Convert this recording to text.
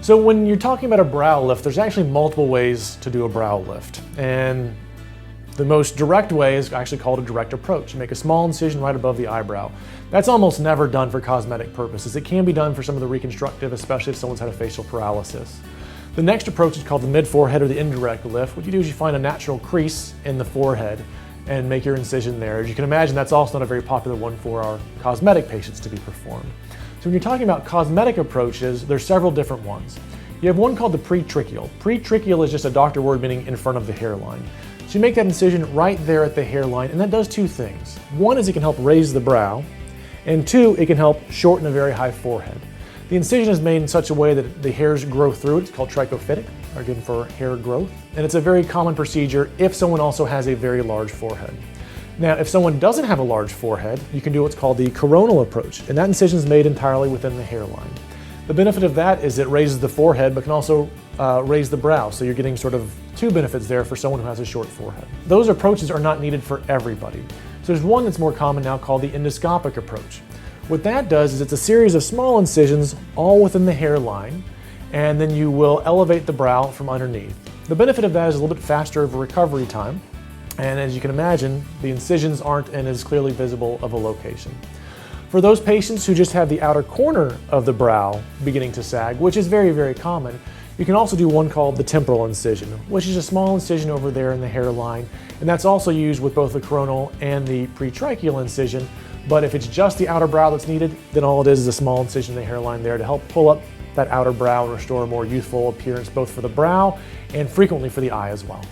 So when you're talking about a brow lift, there's actually multiple ways to do a brow lift. And the most direct way is actually called a direct approach. You make a small incision right above the eyebrow. That's almost never done for cosmetic purposes. It can be done for some of the reconstructive, especially if someone's had a facial paralysis. The next approach is called the mid-forehead or the indirect lift. What you do is you find a natural crease in the forehead and make your incision there. As you can imagine, that's also not a very popular one for our cosmetic patients to be performed. So when you're talking about cosmetic approaches, there's several different ones. You have one called the pretracheal. Pretracheal is just a doctor word meaning in front of the hairline. So you make that incision right there at the hairline, and that does two things. One is it can help raise the brow, and two, it can help shorten a very high forehead. The incision is made in such a way that the hairs grow through it. It's called trichophytic, or good for hair growth. And it's a very common procedure if someone also has a very large forehead. Now, if someone doesn't have a large forehead, you can do what's called the coronal approach, and that incision is made entirely within the hairline. The benefit of that is it raises the forehead, but can also raise the brow, so you're getting sort of two benefits there for someone who has a short forehead. Those approaches are not needed for everybody. So there's one that's more common now called the endoscopic approach. What that does is it's a series of small incisions all within the hairline, and then you will elevate the brow from underneath. The benefit of that is a little bit faster of a recovery time. And as you can imagine, the incisions aren't in as clearly visible of a location. For those patients who just have the outer corner of the brow beginning to sag, which is very, very common, you can also do one called the temporal incision, which is a small incision over there in the hairline. And that's also used with both the coronal and the pretracheal incision. But if it's just the outer brow that's needed, then all it is a small incision in the hairline there to help pull up that outer brow and restore a more youthful appearance both for the brow and frequently for the eye as well.